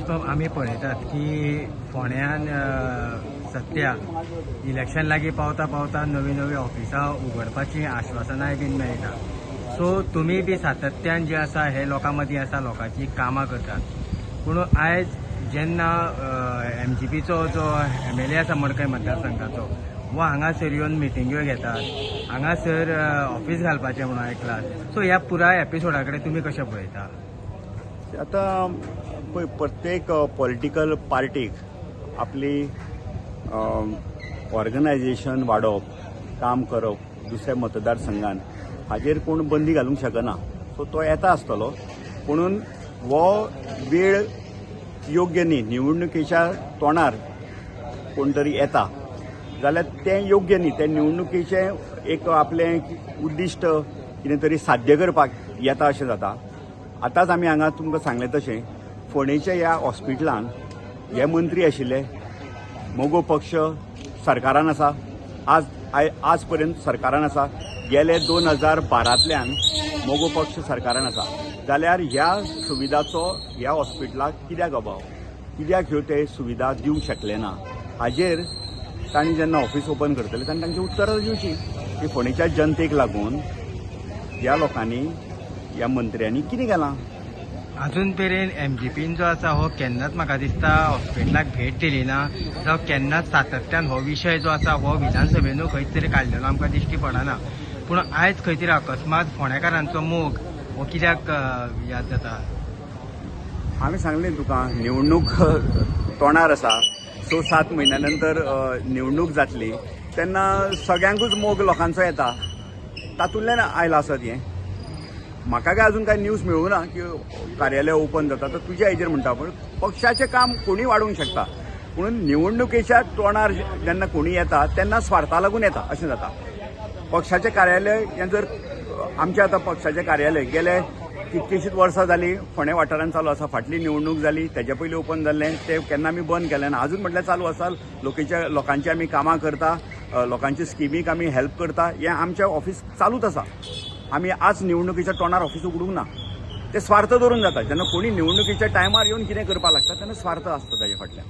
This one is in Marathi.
वास्तव आमी पळयतात की फोंड्यान सध्या इलेक्शन लागीं पावता पावता नवी नवी ऑफिसां उगडपाची आश्वासनाय बीन मेळटा. सो तुमी बी सातत्यान जे आसा हे लोकां मदीं आसा, लोकांची कामां करतात. पूण आयज जेन्ना MGPचो जो MLA आसा मडकय मतदारसंघाचो वो हांगासर येवन मिटिंग्यो घेतात, हांगासर ऑफिस घालपाचें म्हणून आयकलां. सो ह्या पुराय एपिसोडा कडेन तुमी कशें पळयता? आता पळय, प्रत्येक पॉलिटिकल पार्टीक आपली ऑर्गनायझेशन वाडोवप, काम करप दुसऱ्या मतदारसंघान हाजेर कोण बंदी घालूंक शकना. सो तो येता आसतलो, पुणून वो वेळ योग्य न्ही. निवडणुकेच्या तोंडार कोण तरी येता जाल्यार तें योग्य न्ही. ते निवडणुकेचें एक आपलें उद्दिश्ट कितें तरी साध्य करपाक येता अशें जाता. आतांच आमी हांगा तुमकां सांगलें तशें फोंडेच्या ह्या हॉस्पिटलान हे मंत्री आशिल्ले, मोगो पक्ष सरकारान आसा, आज पर्यंत सरकारान आसा, गेले 2012तल्यान मोगो पक्ष सरकारान आसा. जाल्यार ह्या सुविधाचो ह्या हॉस्पिटलाक कित्याक अभाव, कित्याक ह्यो ते सुविधा दिवंक शकले ना, हाजेर तांणी जेन्ना ऑफिस ओपन करतले तांणी तांची उत्तरां दिवची की फोंडेच्या जनतेक लागून ह्या लोकांनी, ह्या मंत्र्यांनी कितें केलां. अजून मेरेन MGPन जो आसा हो केन्नाच म्हाका दिसता हॉस्पिटलाक भेट दिली ना, जावं केन्नाच सातत्यान हो विशय जो आसा हो विधानसभेनूय खंयच तरी काडलेलो आमकां दिश्टी पडना. पूण आयज खंय तरी अकस्मात फोंडेकारांचो मोग हो कित्याक याद जाता? हांवें सांगलें तुका, निवडणूक तोंडार आसा. 6-7 म्हयन्या नंतर निवडणूक जातली तेन्ना सगळ्यांकूच मोग लोकांचो येता. तातूंतल्यान आयलां आसत हें. म्हाका काय अजून काय न्यूज मेळूना की कार्यालय ओपन जाता. तर तुज्या हेजेर म्हणटा, पण पक्षाचें काम कोणी वाडोवंक शकता. म्हणून निवडणुकेच्या तोंडार जेन्ना कोणी येता तेन्ना स्वार्था लागून येता अशें जाता. पक्षाचें कार्यालय हें जर आमचें आतां पक्षाचें कार्यालय गेले कितकीशींच वर्सां जालीं फोंडे वाठारांत चालू आसा. फाटली निवडणूक जाली तेच्या पयलीं ओपन जाल्लें, तें केन्ना आमी बंद केलें ना. अजून म्हटल्यार चालू आसा. लोकांची आमी कामां करता, लोकांच्या स्किमीक आमी हेल्प करता. हें आमचें ऑफिस चालूच आसा. आमी आज निवडणुकीच्या तोंडार ऑफिस उगडूंक ना. ते स्वार्थ धरून जाता. जेन्ना कोणी निवडणुकीच्या टायमार येवन कितें करपाक लागता तेन्ना स्वार्थ आसता ताचे फाटल्यान.